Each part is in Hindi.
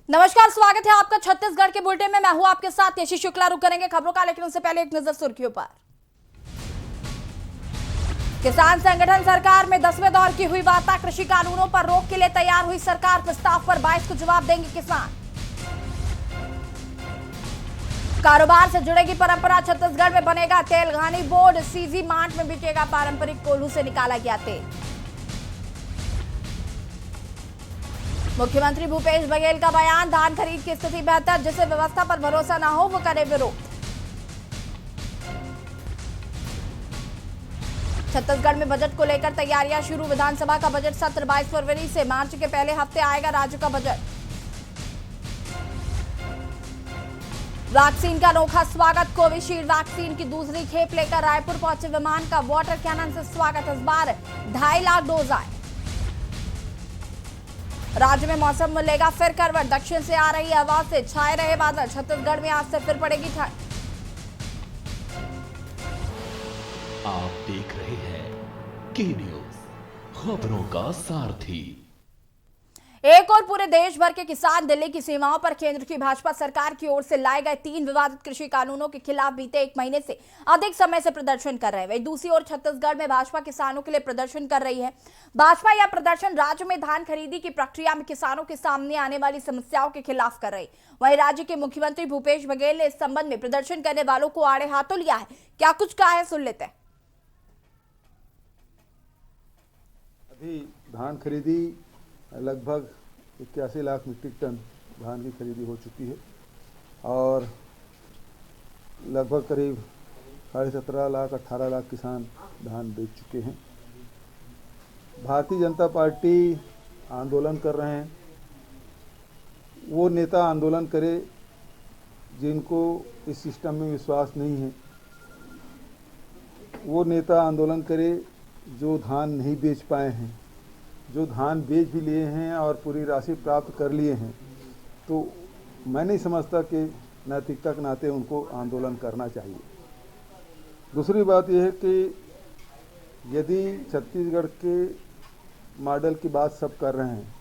नमस्कार, स्वागत है आपका छत्तीसगढ़ के बुलेटिन में। मैं हूं आपके साथ यशी शुक्ला। रुक करेंगे खबरों का, लेकिन उससे पहले एक नजर सुर्खियों पर। किसान संगठन सरकार में 10वें दौर की हुई वार्ता, कृषि कानूनों पर रोक के लिए तैयार हुई सरकार। प्रस्ताव पर 22 को जवाब देंगे किसान। कारोबार से जुड़ेगी परंपरा, छत्तीसगढ़ में बनेगा तेलघानी बोर्ड। सीजी मार्ट में बिकेगा पारंपरिक कोल्हू से निकाला गया तेल। मुख्यमंत्री भूपेश बघेल का बयान, धान खरीद की स्थिति बेहतर, जिसे व्यवस्था पर भरोसा न हो वो करे विरोध। छत्तीसगढ़ में बजट को लेकर तैयारियां शुरू, विधानसभा का बजट सत्र 22 फरवरी से। मार्च के पहले हफ्ते आएगा राज्य का बजट। वैक्सीन का अनोखा स्वागत, कोविशील्ड वैक्सीन की दूसरी खेप लेकर रायपुर पहुंचे विमान का वाटर कैनन से स्वागत। इस बार 2.5 लाख डोज आए। राज्य में मौसम में लेगा फिर करवट, दक्षिण से आ रही हवा से छाए रहे बादल। छत्तीसगढ़ में आज से फिर पड़ेगी ठंड। आप देख रहे हैं के न्यूज, खबरों का सारथी। एक और पूरे देश भर के किसान दिल्ली की सीमाओं पर केंद्र की भाजपा सरकार की ओर से लाए गए 3 विवादित कृषि कानूनों के खिलाफ बीते 1 महीने से अधिक समय से प्रदर्शन कर रहे हैं। वहीं दूसरी ओर छत्तीसगढ़ में भाजपा किसानों के लिए प्रदर्शन कर रही है। भाजपा यह प्रदर्शन राज्य में धान खरीदी की प्रक्रिया में किसानों के सामने आने वाली समस्याओं के खिलाफ कर रही। वहीं राज्य के मुख्यमंत्री भूपेश बघेल ने इस संबंध में प्रदर्शन करने वालों को आड़े हाथों लिया है। क्या कुछ कहा है, सुन लेते हैं। अभी धान खरीदी लगभग 81 लाख मीट्रिक टन धान की खरीदी हो चुकी है और लगभग करीब 17.5 लाख 18 लाख किसान धान बेच चुके हैं। भारतीय जनता पार्टी आंदोलन कर रहे हैं। वो नेता आंदोलन करे जिनको इस सिस्टम में विश्वास नहीं है। वो नेता आंदोलन करे जो धान नहीं बेच पाए हैं, जो धान बेच भी लिए हैं और पूरी राशि प्राप्त कर लिए हैं। तो मैं नहीं समझता कि नैतिकता के नाते उनको आंदोलन करना चाहिए। दूसरी बात यह है कि यदि छत्तीसगढ़ के मॉडल की बात सब कर रहे हैं,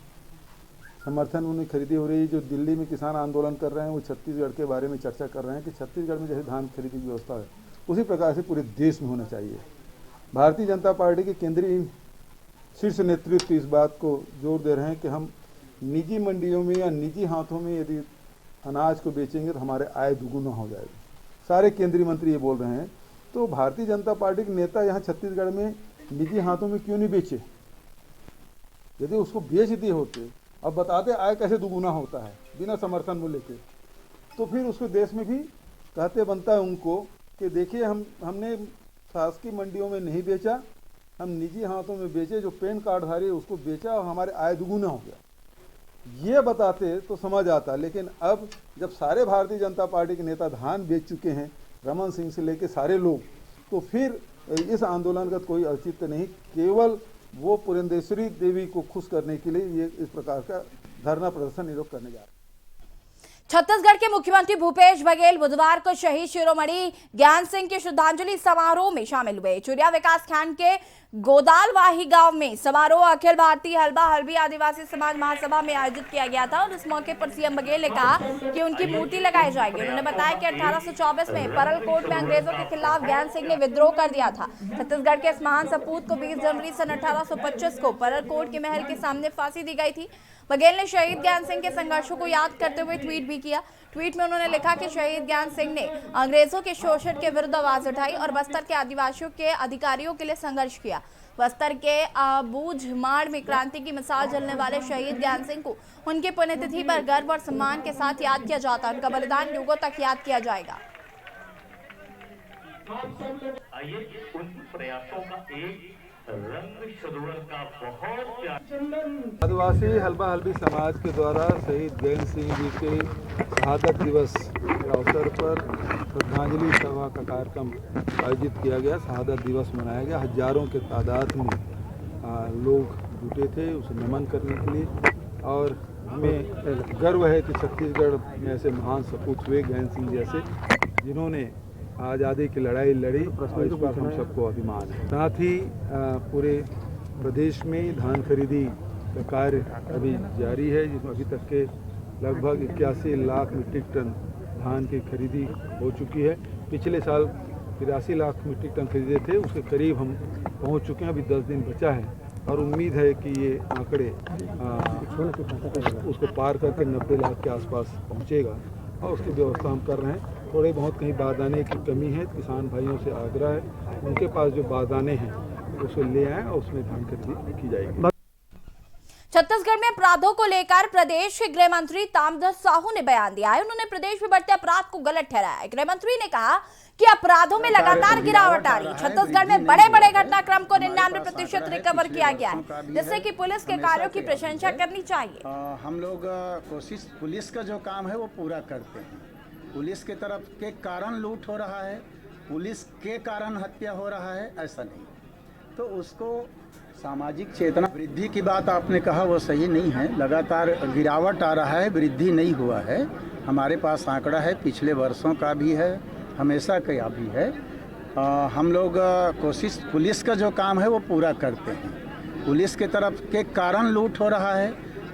समर्थन मूल्य खरीदी हो रही है, जो दिल्ली में किसान आंदोलन कर रहे हैं वो छत्तीसगढ़ के बारे में चर्चा कर रहे हैं कि छत्तीसगढ़ में जैसे धान खरीदी की व्यवस्था है उसी प्रकार से पूरे देश में होना चाहिए। भारतीय जनता पार्टी के केंद्रीय शीर्ष नेतृत्व इस बात को जोर दे रहे हैं कि हम निजी मंडियों में या निजी हाथों में यदि अनाज को बेचेंगे तो हमारे आय दुगुना हो जाएगी। सारे केंद्रीय मंत्री ये बोल रहे हैं। तो भारतीय जनता पार्टी के नेता यहाँ छत्तीसगढ़ में निजी हाथों में क्यों नहीं बेचे? यदि उसको बेच दिए होते और बताते आय कैसे दुगुना होता है बिना समर्थन मूल्य के, तो फिर उसको देश में भी कहते बनता है उनको कि देखिए हमने शासकीय मंडियों में नहीं बेचा, हम निजी हाथों में बेचे, जो पैन कार्डधारी है उसको बेचा और हमारे आय दुगुना हो गया। ये बताते तो समझ आता। लेकिन अब जब सारे भारतीय जनता पार्टी के नेता धान बेच चुके हैं, रमन सिंह से लेके सारे लोग, तो फिर इस आंदोलन का कोई औचित्य नहीं। केवल वो पुरंदेश्वरी देवी को खुश करने के लिए ये इस प्रकार का धरना प्रदर्शन ये लोग करने जा रहे हैं। छत्तीसगढ़ के मुख्यमंत्री भूपेश बघेल बुधवार को शहीद शिरोमणि ज्ञान सिंह के श्रद्धांजलि समारोह में शामिल हुए। चुरिया विकासखंड के गोदालवाही गांव में समारोह अखिल भारतीय हल्बा हल्बी आदिवासी समाज महासभा में आयोजित किया गया था और इस मौके पर सीएम बघेल ने कहा कि उनकी मूर्ति लगाई जाएगी। उन्होंने बताया कि 1824 में परलकोट में अंग्रेजों के खिलाफ ज्ञान सिंह ने विद्रोह कर दिया था। छत्तीसगढ़ के इस महान सपूत को 20 जनवरी सन 1825 को परलकोट के महल के सामने फांसी दी गई थी। बघेल ने शहीद ज्ञान सिंह के संघर्षों को याद करते हुए ट्वीट भी किया। ट्वीट में उन्होंने लिखा कि शहीद ज्ञान सिंह ने अंग्रेजों के शोषण के विरुद्ध आवाज उठाई और बस्तर के आदिवासियों के अधिकारियों के लिए संघर्ष किया। बस्तर के बूझमाड़ में क्रांति की मिसाल जलने वाले शहीद ज्ञान सिंह को उनकी पुण्यतिथि पर गर्व और सम्मान के साथ याद किया जाता है। उनका बलिदान युगों तक याद किया जाएगा। आइए उन प्रयासों का एक रंग शुरुआत का बहुत आदिवासी हल्बा हल्बी समाज के द्वारा शहीद ज्ञान सिंह जी के शहादत दिवस के अवसर पर श्रद्धांजलि सभा का कार्यक्रम आयोजित किया गया। शहादत दिवस मनाया गया। हजारों के तादाद में लोग जुटे थे उसे नमन करने के लिए और हमें गर्व है कि छत्तीसगढ़ में ऐसे महान सपूत हुए ज्ञान सिंह जैसे, जिन्होंने आज़ादी की लड़ाई लड़ी और इस पर हम सबको अभिमान है। साथ ही पूरे प्रदेश में धान खरीदी का कार्य अभी जारी है, जिसमें अभी तक के लगभग 81 लाख मीट्रिक टन धान की खरीदी हो चुकी है। पिछले साल 83 लाख मीट्रिक टन खरीदे थे, उसके करीब हम पहुंच चुके हैं। अभी 10 दिन बचा है और उम्मीद है कि ये आंकड़े उसको पार करके 90 लाख के आसपास पहुंचेगा और उसकी व्यवस्था हम कर रहे हैं। थोड़े बहुत कहीं बारदाने की कमी है, किसान भाइयों से आग्रह है उनके पास जो बारदाने हैं उसको ले आएँ और उसमें धान खरीदी की जाएगी। छत्तीसगढ़ में अपराधों को लेकर प्रदेश के गृह मंत्री ताम्रध्वज साहू ने बयान दिया है। उन्होंने प्रदेश में बढ़ते अपराध को गलत ठहराया। गृह मंत्री ने कहा कि अपराधों में लगातार गिरावट आ रही है। छत्तीसगढ़ में बड़े बड़े घटनाक्रम को 99% रिकवर किया गया है, जिससे कि पुलिस के कार्यों की प्रशंसा करनी चाहिए। हम लोग कोशिश, पुलिस का जो काम है वो पूरा करते हैं। पुलिस के तरफ के कारण लूट हो रहा है, पुलिस के कारण हत्या हो रहा है, ऐसा नहीं। तो उसको सामाजिक चेतना, वृद्धि की बात आपने कहा वो सही नहीं है। लगातार गिरावट आ रहा है, वृद्धि नहीं हुआ है। हमारे पास आंकड़ा है, पिछले वर्षों का भी है, हमेशा का भी है। हम लोग कोशिश, पुलिस का जो काम है वो पूरा करते हैं। पुलिस के तरफ के कारण लूट हो रहा है,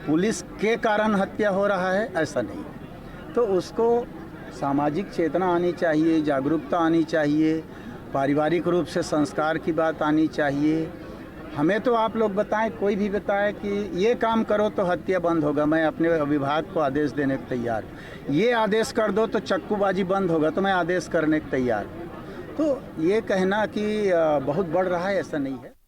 पुलिस के कारण हत्या हो रहा है, ऐसा नहीं। तो उसको सामाजिक चेतना आनी चाहिए, जागरूकता आनी चाहिए, पारिवारिक रूप से संस्कार की बात आनी चाहिए। हमें तो आप लोग बताएं, कोई भी बताए कि ये काम करो तो हत्या बंद होगा, मैं अपने विभाग को आदेश देने को तैयार। ये आदेश कर दो तो चक्कूबाजी बंद होगा, तो मैं आदेश करने को तैयार। तो ये कहना कि बहुत बढ़ रहा है, ऐसा नहीं है।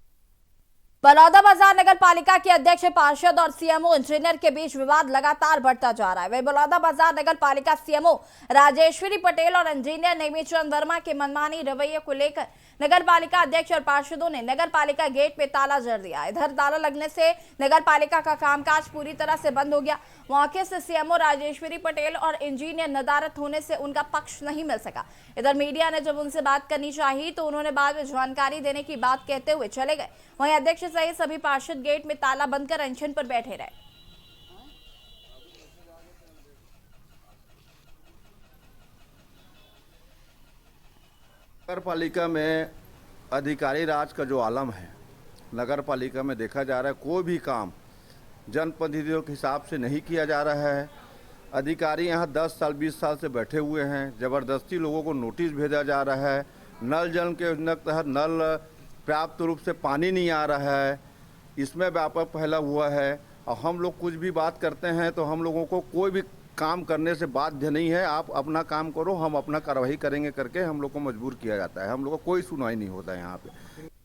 बलौदाबाजार नगर पालिका के अध्यक्ष, पार्षद और सीएमओ इंजीनियर के बीच विवाद लगातार बढ़ता जा रहा है। वही बलौदाबाजार नगर पालिका सीएमओ राजेश्वरी पटेल और इंजीनियर नेमीचंद वर्मा के मनमानी रवैये को लेकर नगर पालिका अध्यक्ष और पार्षदों ने नगर पालिका गेट पे ताला जड़ दिया। इधर ताला लगने से नगर पालिका का कामकाज पूरी तरह से बंद हो गया। मौके से सीएमओ राजेश्वरी पटेल और इंजीनियर नदारत होने से उनका पक्ष नहीं मिल सका। इधर मीडिया ने जब उनसे बात करनी चाहिए तो उन्होंने बाद में जानकारी देने की बात कहते हुए चले गए। वहीं अध्यक्ष सहित सभी पार्षद गेट में ताला बंद कर अनशन पर बैठे रहे। नगर पालिका में अधिकारी राज का जो आलम है, नगर पालिका में देखा जा रहा है कोई भी काम जनप्रतिनिधियों के हिसाब से नहीं किया जा रहा है। अधिकारी यहाँ 10 साल 20 साल से बैठे हुए हैं, ज़बरदस्ती लोगों को नोटिस भेजा जा रहा है। नल जल के योजना के तहत नल पर्याप्त रूप से पानी नहीं आ रहा है, इसमें व्यापक फैला हुआ है। और हम लोग कुछ भी बात करते हैं तो हम लोगों को कोई भी काम करने से बाध्य नहीं है। आप अपना काम करो, हम अपना कार्रवाई करेंगे करके हम लोग को मजबूर किया जाता है। हम लोग को कोई सुनवाई नहीं होता है यहाँ पे।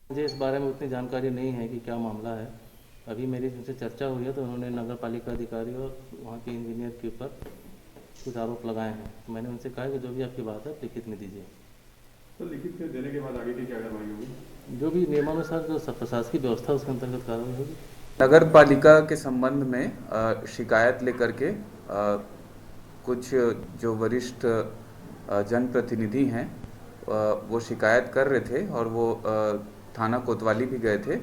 मुझे इस बारे में उतनी जानकारी नहीं है कि क्या मामला है। अभी मेरी जिनसे चर्चा हुई है तो उन्होंने नगर पालिका अधिकारी और वहाँ के इंजीनियर के ऊपर कुछ आरोप लगाए हैं। मैंने उनसे कहा कि जो भी आपकी बात है लिखित में दीजिए। तो लिखित में देने के बाद आगे की क्या कार्रवाई होगी? जो भी नियमानुसार जो प्रशासकीय व्यवस्था उसके अंतर्गत कार्रवाई होगी। नगर पालिका के संबंध में शिकायत लेकर के कुछ जो वरिष्ठ जनप्रतिनिधि हैं वो शिकायत कर रहे थे और वो थाना कोतवाली भी गए थे।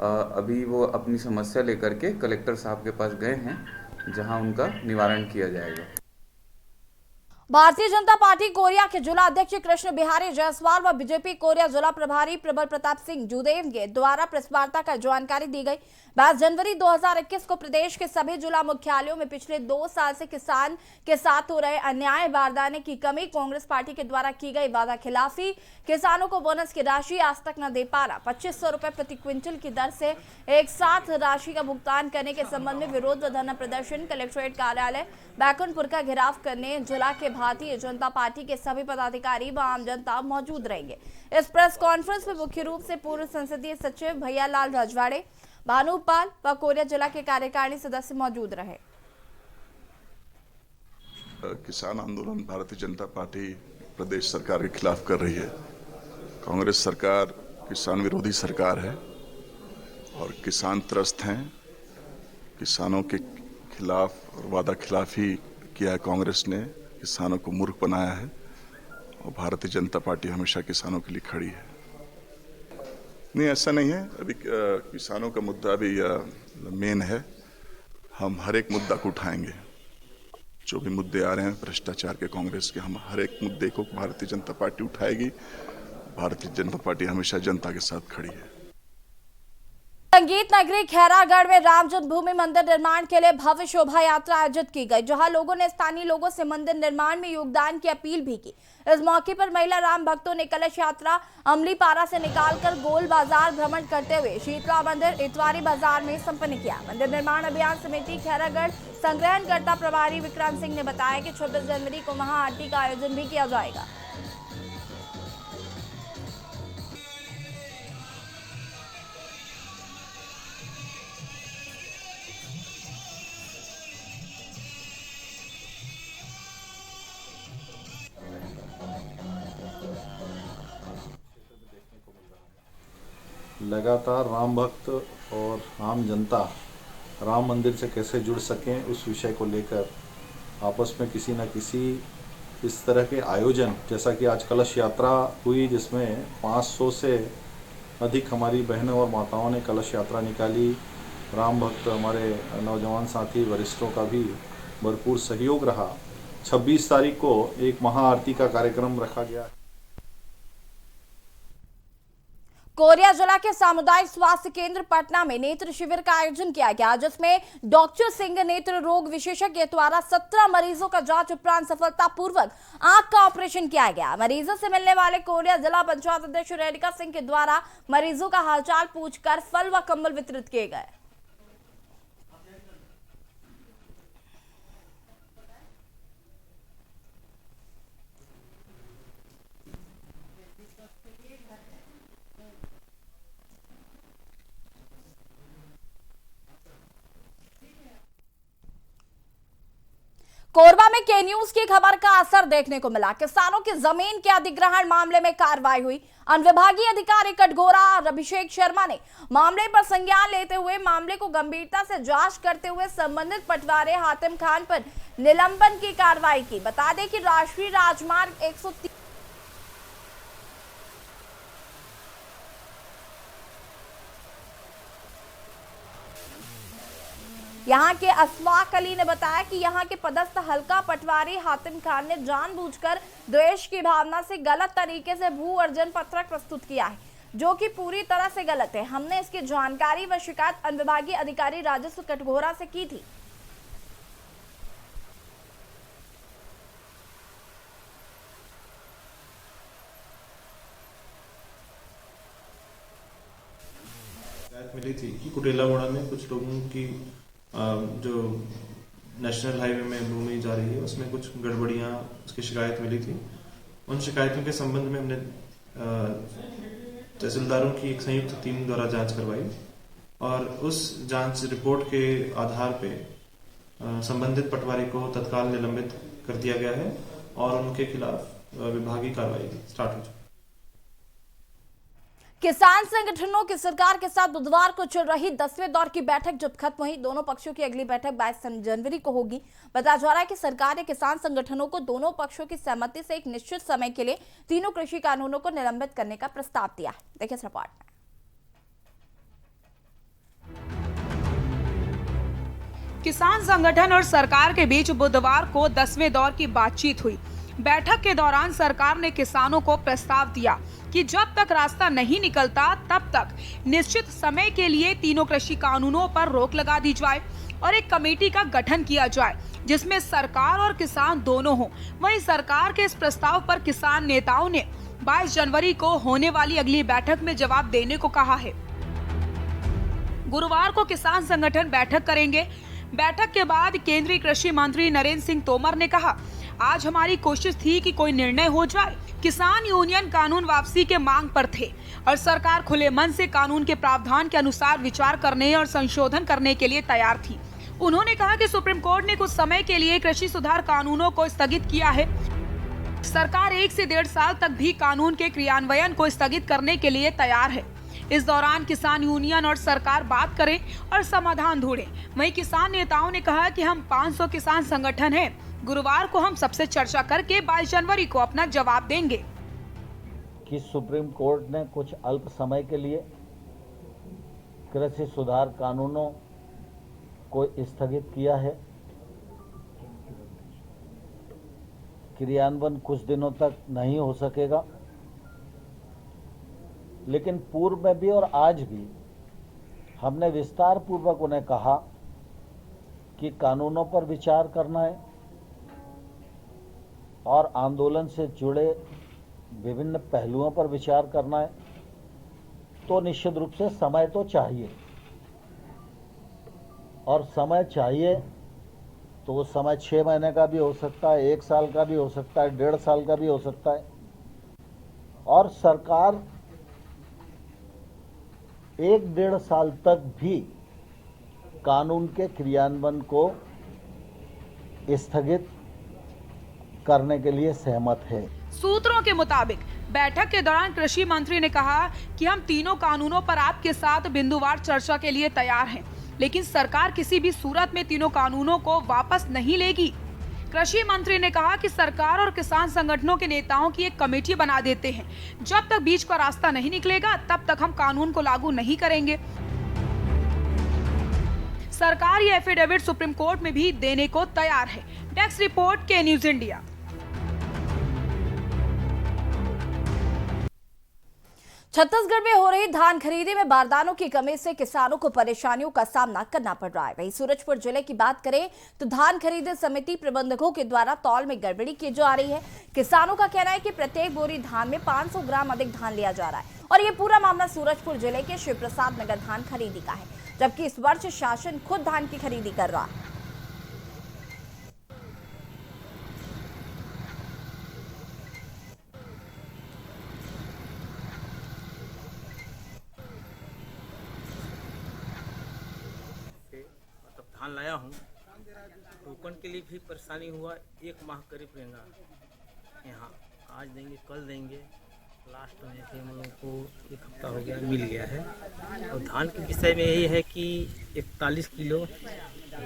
अभी वो अपनी समस्या लेकर के कलेक्टर साहब के पास गए हैं, जहां उनका निवारण किया जाएगा। भारतीय जनता पार्टी कोरिया के जिला अध्यक्ष कृष्ण बिहारी जायसवाल व बीजेपी कोरिया जिला प्रभारी प्रबल प्रताप सिंह जुदेव के द्वारा प्रेस वार्ता कर जानकारी दी गई। 22 जनवरी 2021 को प्रदेश के सभी जिला मुख्यालयों में पिछले 2 साल से किसान के साथ हो रहे अन्याय, बारदाने की कमी, कांग्रेस पार्टी के द्वारा की गई वादा खिलाफी, किसानों को बोनस की राशि आज तक न दे पाना, 2500 रुपए प्रति क्विंटल की दर से एक साथ राशि का भुगतान करने के संबंध में विरोध व धरना प्रदर्शन, कलेक्ट्रेट कार्यालय बैकुंठपुर का घेराव करने जिला के भारतीय जनता पार्टी के सभी पदाधिकारी व आम जनता मौजूद रहेंगे। इस प्रेस कॉन्फ्रेंस में मुख्य रूप से पूर्व संसदीय सचिव भैयालाल रजवाड़े, भानुपाल व कोरिया जिला के कार्यकारिणी सदस्य मौजूद रहे। किसान आंदोलन भारतीय जनता पार्टी प्रदेश सरकार के खिलाफ कर रही है। कांग्रेस सरकार किसान विरोधी सरकार है और किसान त्रस्त हैं। किसानों के खिलाफ और वादा खिलाफी किया है कांग्रेस ने, किसानों को मूर्ख बनाया है और भारतीय जनता पार्टी हमेशा किसानों के लिए खड़ी है। नहीं, ऐसा नहीं है। अभी किसानों का मुद्दा भी मेन है। हम हर एक मुद्दा को उठाएंगे। जो भी मुद्दे आ रहे हैं भ्रष्टाचार के, कांग्रेस के, हम हर एक मुद्दे को भारतीय जनता पार्टी उठाएगी। भारतीय जनता पार्टी हमेशा जनता के साथ खड़ी है। संगीत नगरी खैरागढ़ में राम जन्मभूमि मंदिर निर्माण के लिए भव्य शोभा यात्रा आयोजित की गई, जहां लोगों ने स्थानीय लोगों से मंदिर निर्माण में योगदान की अपील भी की। इस मौके पर महिला राम भक्तों ने कलश यात्रा अमलीपारा से निकालकर गोल बाजार भ्रमण करते हुए शीतला मंदिर इतवारी बाजार में संपन्न किया। मंदिर निर्माण अभियान समिति खैरागढ़ संग्रहणकर्ता प्रभारी विक्रम सिंह ने बताया कि 26 जनवरी को महाआरती का आयोजन भी किया जाएगा। लगातार राम भक्त और आम जनता राम मंदिर से कैसे जुड़ सकें उस विषय को लेकर आपस में किसी न किसी इस तरह के आयोजन, जैसा कि आज कलश यात्रा हुई जिसमें 500 से अधिक हमारी बहनों और माताओं ने कलश यात्रा निकाली। राम भक्त हमारे नौजवान साथी वरिष्ठों का भी भरपूर सहयोग रहा। 26 तारीख को एक महाआरती का कार्यक्रम रखा गया। कोरिया जिला के सामुदायिक स्वास्थ्य केंद्र पटना में नेत्र शिविर का आयोजन किया गया, जिसमें डॉक्टर सिंह नेत्र रोग विशेषज्ञ द्वारा 17 मरीजों का जांच उपरांत सफलतापूर्वक आंख का ऑपरेशन किया गया। मरीजों से मिलने वाले कोरिया जिला पंचायत अध्यक्ष रेणुका सिंह के द्वारा मरीजों का हालचाल पूछकर फल व कंबल वितरित किए गए। कोरबा में के न्यूज की खबर का असर देखने को मिला। किसानों की जमीन के अधिग्रहण मामले में कार्रवाई हुई। अनुविभागीय अधिकारी कटघोरा और अभिषेक शर्मा ने मामले पर संज्ञान लेते हुए मामले को गंभीरता से जांच करते हुए संबंधित पटवारी हातिम खान पर निलंबन की कार्रवाई की। बता दें कि राष्ट्रीय राजमार्ग 103 यहां के अशफाक अली ने बताया कि यहां के पदस्थ हल्का पटवारी हातिम खान ने जानबूझकर द्वेष की भावना से गलत तरीके से भू अर्जन पत्रक प्रस्तुत किया है, जो कि पूरी तरह से गलत है। हमने इसकी जानकारी व शिकायत अनुविभागीय अधिकारी राजस्व कटघोरा से की थी। मिली थी कि कुटेलावाड़ा में कुछ लोगों की जो नेशनल हाईवे में भूमि जा रही है उसमें कुछ गड़बड़ियां उसकी शिकायत मिली थी। उन शिकायतों के संबंध में हमने तहसीलदारों की एक संयुक्त टीम द्वारा जांच करवाई और उस जांच रिपोर्ट के आधार पे संबंधित पटवारी को तत्काल निलंबित कर दिया गया है और उनके खिलाफ विभागीय कार्रवाई स्टार्ट हो चुकी है। किसान संगठनों की सरकार के साथ बुधवार को चल रही 10वें दौर की बैठक जब खत्म हुई, दोनों पक्षों की अगली बैठक 22 जनवरी को होगी। बताया जा रहा है कि सरकार ने किसान संगठनों को दोनों पक्षों की सहमति से एक निश्चित समय के लिए तीनों कृषि कानूनों को निलंबित करने का प्रस्ताव दिया है। देखिए इस रिपोर्ट में। किसान संगठन और सरकार के बीच बुधवार को 10वें दौर की बातचीत हुई। बैठक के दौरान सरकार ने किसानों को प्रस्ताव दिया कि जब तक रास्ता नहीं निकलता तब तक निश्चित समय के लिए तीनों कृषि कानूनों पर रोक लगा दी जाए और एक कमेटी का गठन किया जाए जिसमें सरकार और किसान दोनों हों। वहीं सरकार के इस प्रस्ताव पर किसान नेताओं ने 22 जनवरी को होने वाली अगली बैठक में जवाब देने को कहा है। गुरुवार को किसान संगठन बैठक करेंगे। बैठक के बाद केंद्रीय कृषि मंत्री नरेंद्र सिंह तोमर ने कहा, आज हमारी कोशिश थी कि कोई निर्णय हो जाए। किसान यूनियन कानून वापसी के मांग पर थे और सरकार खुले मन से कानून के प्रावधान के अनुसार विचार करने और संशोधन करने के लिए तैयार थी। उन्होंने कहा कि सुप्रीम कोर्ट ने कुछ समय के लिए कृषि सुधार कानूनों को स्थगित किया है। सरकार 1 से 1.5 साल तक भी कानून के क्रियान्वयन को स्थगित करने के लिए तैयार है। इस दौरान किसान यूनियन और सरकार बात करें और समाधान ढूंढें। वहीं किसान नेताओं ने कहा कि हम 500 किसान संगठन हैं। गुरुवार को हम सबसे चर्चा करके 22 जनवरी को अपना जवाब देंगे। कि सुप्रीम कोर्ट ने कुछ अल्प समय के लिए कृषि सुधार कानूनों को स्थगित किया है। क्रियान्वयन कुछ दिनों तक नहीं हो सकेगा, लेकिन पूर्व में भी और आज भी हमने विस्तार पूर्वक उन्हें कहा कि कानूनों पर विचार करना है और आंदोलन से जुड़े विभिन्न पहलुओं पर विचार करना है, तो निश्चित रूप से समय तो चाहिए, और समय चाहिए तो वो समय 6 महीने का भी हो सकता है, 1 साल का भी हो सकता है, 1.5 साल का भी हो सकता है। और सरकार 1-1.5 साल तक भी कानून के क्रियान्वयन को स्थगित करने के लिए सहमत है। सूत्रों के मुताबिक बैठक के दौरान कृषि मंत्री ने कहा कि हम तीनों कानूनों पर आपके साथ बिंदुवार चर्चा के लिए तैयार हैं, लेकिन सरकार किसी भी सूरत में तीनों कानूनों को वापस नहीं लेगी। कृषि मंत्री ने कहा कि सरकार और किसान संगठनों के नेताओं की एक कमेटी बना देते हैं। जब तक बीच का रास्ता नहीं निकलेगा तब तक हम कानून को लागू नहीं करेंगे। सरकार ये एफिडेविट सुप्रीम कोर्ट में भी देने को तैयार है। डेस्क रिपोर्ट के न्यूज इंडिया। छत्तीसगढ़ में हो रही धान खरीदी में बारदानों की कमी से किसानों को परेशानियों का सामना करना पड़ रहा है। वहीं सूरजपुर जिले की बात करें तो धान खरीदी समिति प्रबंधकों के द्वारा तौल में गड़बड़ी की जा रही है। किसानों का कहना है कि प्रत्येक बोरी धान में 500 ग्राम अधिक धान लिया जा रहा है और ये पूरा मामला सूरजपुर जिले के शिव प्रसाद नगर धान खरीदी का है, जबकि इस वर्ष शासन खुद धान की खरीदी कर रहा है। धान लाया हूँ, टोकन के लिए भी परेशानी हुआ। 1 माह करीब रहेगा यहाँ, आज देंगे कल देंगे, लास्ट में फिर हम लोगों को 1 हफ्ता हो गया, मिल गया है। और धान के विषय में यही है कि 41 किलो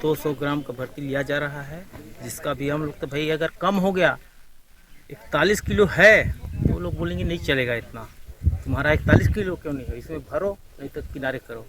200 ग्राम का भर्ती लिया जा रहा है, जिसका भी हम लोग तो भाई अगर कम हो गया 41 किलो है तो लोग बोलेंगे नहीं चलेगा इतना, तुम्हारा 41 किलो क्यों नहीं है, इसमें भरो नहीं तो किनारे करो।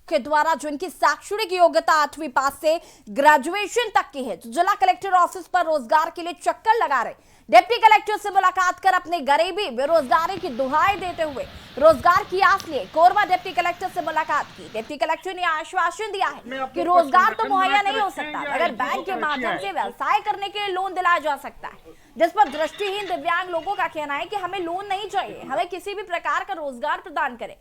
के द्वारा जिनकी शैक्षणिक योग्यता 8वीं पास से ग्रेजुएशन तक की है, तो जिला कलेक्टर ऑफिस पर रोजगार के लिए चक्कर लगा रहे। डिप्टी कलेक्टर से मुलाकात कर अपने गरीबी बेरोजगारी की दुहाई देते हुए रोजगार की आस लिए कोरबा डिप्टी कलेक्टर से मुलाकात की। डिप्टी कलेक्टर ने आश्वासन दिया है कि रोजगार तो मुहैया नहीं हो सकता, मगर बैंक के माध्यम से व्यवसाय करने के लिए लोन दिलाया जा सकता है, जिस पर दृष्टिहीन दिव्यांग लोगों का कहना है कि हमें लोन नहीं चाहिए, हमें किसी भी प्रकार का रोजगार प्रदान करें।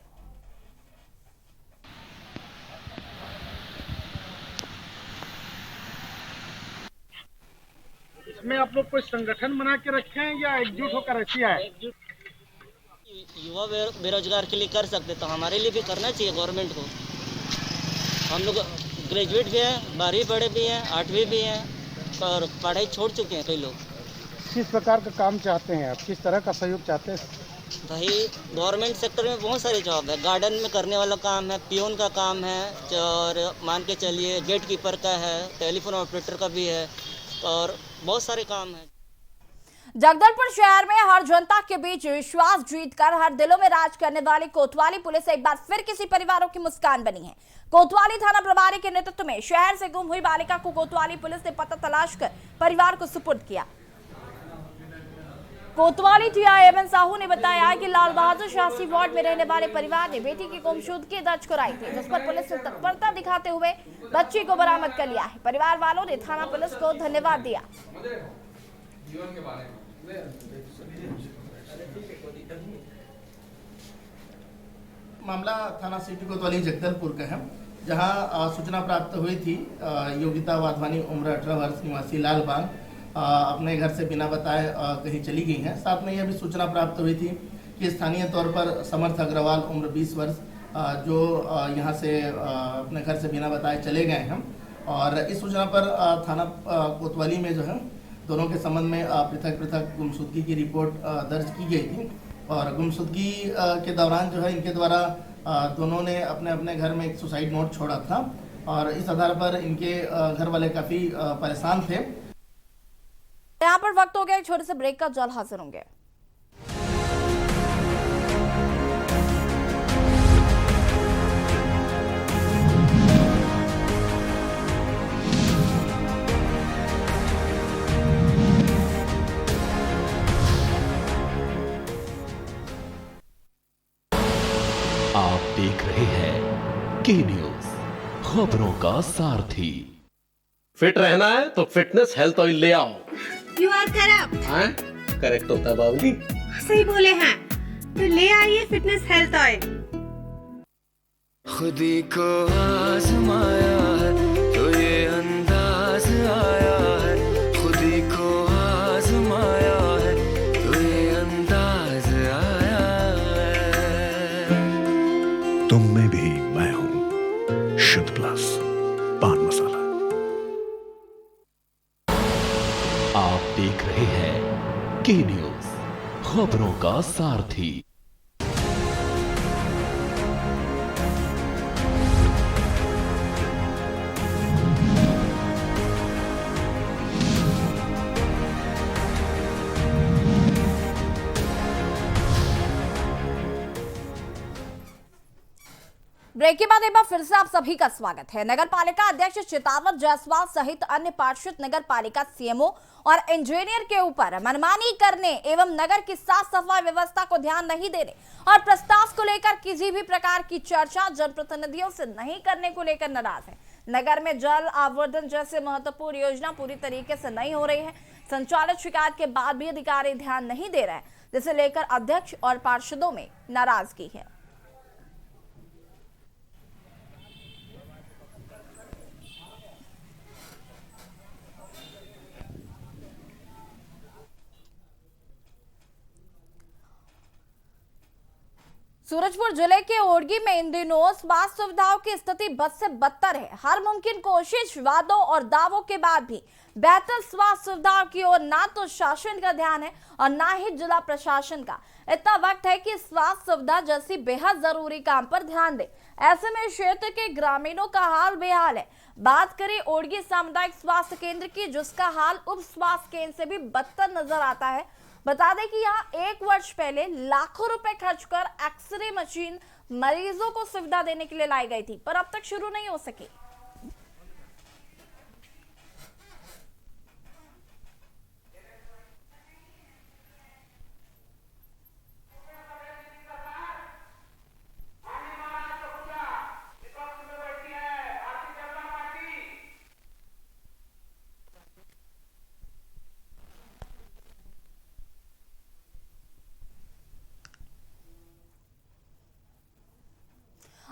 इसमें आप लोग कोई संगठन बना के रखे हैं या एकजुट होकर रखी है? युवा बेरोजगार के लिए कर सकते तो हमारे लिए भी करना चाहिए गवर्नमेंट को। हम लोग ग्रेजुएट भी हैं, 12वीं पढ़े भी हैं, 8वीं भी हैं और पढ़ाई छोड़ चुके हैं कई लोग। किस प्रकार का काम चाहते हैं आप, किस तरह का सहयोग चाहते हैं? भाई गवर्नमेंट सेक्टर में बहुत सारे जॉब है, गार्डन में करने वाला काम है, पियोन का काम है, और मान के चलिए गेट कीपर का है, टेलीफोन ऑपरेटर का भी है, और बहुत सारे काम हैं। जगदलपुर शहर में हर जनता के बीच विश्वास जीतकर हर दिलों में राज करने वाली कोतवाली पुलिस एक बार फिर किसी परिवारों की मुस्कान बनी है। कोतवाली थाना प्रभारी के नेतृत्व में शहर से गुम हुई बालिका को कोतवाली पुलिस ने पता तलाश कर परिवार को सुपुर्द किया। कोतवाली टीआई एमएन साहू ने बताया कि लाल बहादुर शास्त्री वार्ड में रहने वाले परिवार ने बेटी की गुमशुदगी दर्ज कराई थी, जिस पर पुलिस ने तत्परता दिखाते हुए बच्ची को बरामद कर लिया है। परिवार वालों ने थाना पुलिस को धन्यवाद दिया। मामला थाना सिटी कोतवाली जगदलपुर का है, जहां सूचना प्राप्त हुई थी योगिता वाधवानी उम्र 18 वर्ष निवासी लालबाग अपने घर से बिना बताए कहीं चली गई हैं। साथ में यह भी सूचना प्राप्त हुई थी कि स्थानीय तौर पर समर्थ अग्रवाल उम्र 20 वर्ष जो यहां से अपने घर से बिना बताए चले गए हैं, और इस सूचना पर थाना कोतवाली में जो है दोनों के संबंध में पृथक पृथक गुमशुदगी की रिपोर्ट दर्ज की गई थी। और गुमशुदगी के दौरान जो है इनके द्वारा दोनों ने अपने अपने घर में एक सुसाइड नोट छोड़ा था, और इस आधार पर इनके घर वाले काफ़ी परेशान थे। यहाँ पर वक्त हो गया एक छोटे से ब्रेक का, जल्द हाजिर होंगे। के न्यूज, खबरों का सारथी। फिट रहना है तो फिटनेस हेल्थ ऑयल ले आओ। You are correct. हाँ, करेक्ट होता है बाबूली। सही बोले हैं, तो ले आइए फिटनेस हेल्थ ऑयल। खुदी को आजमाया है तो ये अंदाज आया है, खुदी को आजमाया है तो ये अंदाज आया है। तुम में भी मैं हूं, शुद्ध प्लस पान मसाला। आप देख रहे हैं के न्यूज, खबरों का सारथी। ब्रेक के बाद एक बार फिर से आप सभी का स्वागत है। नगर पालिका अध्यक्ष चितावर जायसवाल सहित अन्य पार्षद नगर पालिका सीएमओ और इंजीनियर के ऊपर मनमानी करने एवं नगर की साफ सफाई व्यवस्था को ध्यान नहीं देने और प्रस्ताव को लेकर किसी भी प्रकार की चर्चा जनप्रतिनिधियों से नहीं करने को लेकर नाराज है। नगर में जल आवर्धन जैसे महत्वपूर्ण योजना पूरी तरीके से नहीं हो रही है। संचालित शिकायत के बाद भी अधिकारी ध्यान नहीं दे रहे हैं, जिसे लेकर अध्यक्ष और पार्षदों में नाराजगी है। सूरजपुर जिले के ओड़गी में इन दिनों स्वास्थ्य सुविधाओं की स्थिति बद से बदतर है। हर मुमकिन कोशिश, वादों और दावों के बाद भी बेहतर स्वास्थ्य सुविधाओं की ओर ना तो शासन का ध्यान है और ना ही जिला प्रशासन का। इतना वक्त है कि स्वास्थ्य सुविधा जैसी बेहद जरूरी काम पर ध्यान दे। ऐसे में क्षेत्र के ग्रामीणों का हाल बेहाल है। बात करें ओड़गी सामुदायिक स्वास्थ्य केंद्र की, जिसका हाल उप स्वास्थ्य केंद्र से भी बदतर नजर आता है। बता दें कि यहाँ 1 वर्ष पहले लाखों रुपए खर्च कर एक्सरे मशीन मरीजों को सुविधा देने के लिए लाई गई थी, पर अब तक शुरू नहीं हो सकी।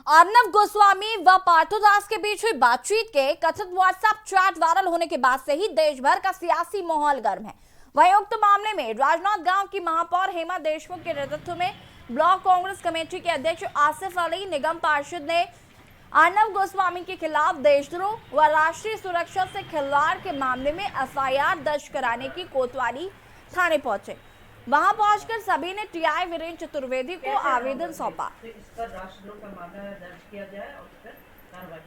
अर्नब गोस्वामी व पार्थोदास के बीच हुई बातचीत के कथित व्हाट्सएप चैट वायरल होने के बाद से ही देश भर का सियासी माहौल गर्म है। वहीं उक्त मामले में राजनांदगांव की महापौर हेमा देशमुख के नेतृत्व में ब्लॉक कांग्रेस कमेटी के अध्यक्ष आसिफ अली निगम पार्षद ने अर्नब गोस्वामी के खिलाफ देशद्रोह व राष्ट्रीय सुरक्षा से खिलवाड़ के मामले में एफआईआर दर्ज कराने की कोतवाली थाने पहुंचे। वहां पहुंचकर सभी ने टीआई वीरेंद्र चतुर्वेदी को आवेदन सौंपा। इसका राष्ट्रद्रोह का मामला दर्ज किया जाए और उस पर कार्रवाई।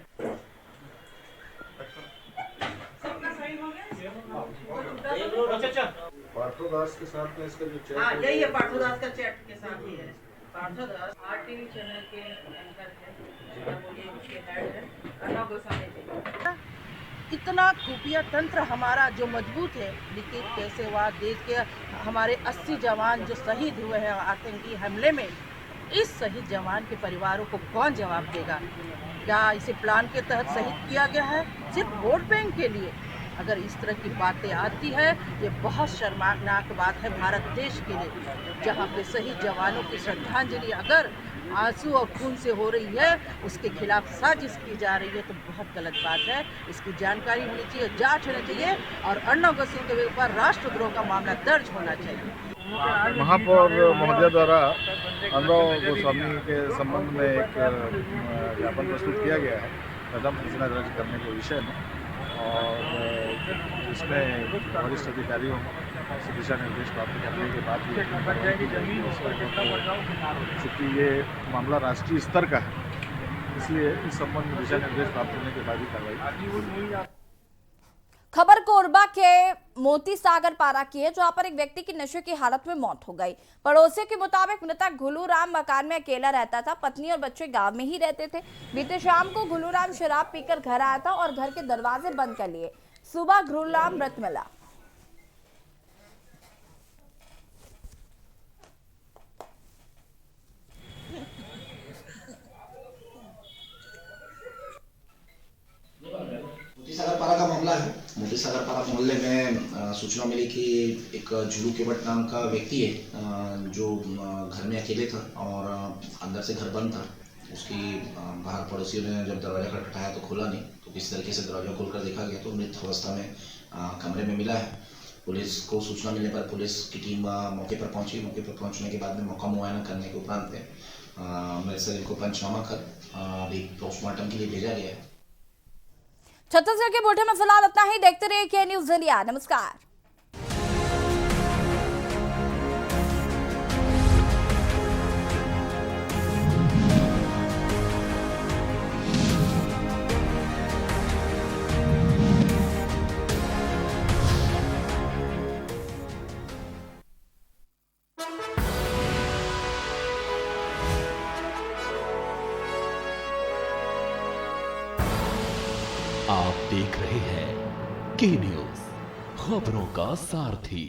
पार्थोदास के साथ में इसका जो चैट, हाँ यही है, पार्थोदास का चैट के साथ ही है। पार्थोदास आरटीवी चैनल के एंकर है, उसके हेड है अर्नब गोस्वामी जी। इतना खुफिया तंत्र हमारा जो मजबूत है, लेकिन कैसे हुआ देश के हमारे 80 जवान जो शहीद हुए हैं आतंकी हमले में, इस शहीद जवान के परिवारों को कौन जवाब देगा? क्या इसे प्लान के तहत शहीद किया गया है सिर्फ वोट बैंक के लिए? अगर इस तरह की बातें आती है, ये बहुत शर्मनाक बात है भारत देश के लिए, जहाँ पे शहीद जवानों की श्रद्धांजलि अगर आंसू और खून से हो रही है, उसके खिलाफ साजिश की जा रही है, तो बहुत गलत बात है। इसकी जानकारी होनी चाहिए, जांच होनी चाहिए और अर्नब गोस्वामी के ऊपर राष्ट्रद्रोह का मामला दर्ज होना चाहिए। महापौर महोदय द्वारा अर्नब गोस्वामी के संबंध में एक ज्ञापन प्रस्तुत किया गया है कदम सूचना दर्ज करने के विषय में, और इसमें वरिष्ठ अधिकारियों से दिशा निर्देश प्राप्त करने के बाद चूँकि ये मामला राष्ट्रीय स्तर का है, इसलिए इस संबंध में दिशा निर्देश प्राप्त होने के बाद ही कार्रवाई। खबर कोरबा के मोती सागर पारा की है, जहां पर एक व्यक्ति की नशे की हालत में मौत हो गई। पड़ोसियों के मुताबिक मृतक घुलूराम मकान में अकेला रहता था। पत्नी और बच्चे गांव में ही रहते थे। बीते शाम को घुलूराम शराब पीकर घर आया था और घर के दरवाजे बंद कर लिए। सुबह घुलूराम मृत मिला। शांति सागर पारा मोहल्ले में सूचना मिली कि एक जुलू केवट नाम का व्यक्ति है जो घर में अकेले था और अंदर से घर बंद था। उसकी बाहर पड़ोसियों ने जब दरवाज़ा खटखटाया तो खोला नहीं, तो किसी तरीके से दरवाज़ा खोलकर देखा गया तो मृत अवस्था में कमरे में मिला है। पुलिस को सूचना मिलने पर पुलिस की टीम मौके पर पहुंची। मौके पर पहुंचने के बाद में मौका मुआयना करने के उपरांत मेरे शरीर को पंचनामा कर अभी पोस्टमार्टम के लिए भेजा गया है। छत्तीसगढ़ के बुलेटिन में फिलहाल इतना ही। देखते रहिए के न्यूज इंडिया। नमस्कार। आप देख रहे हैं के न्यूज, खबरों का सारथी।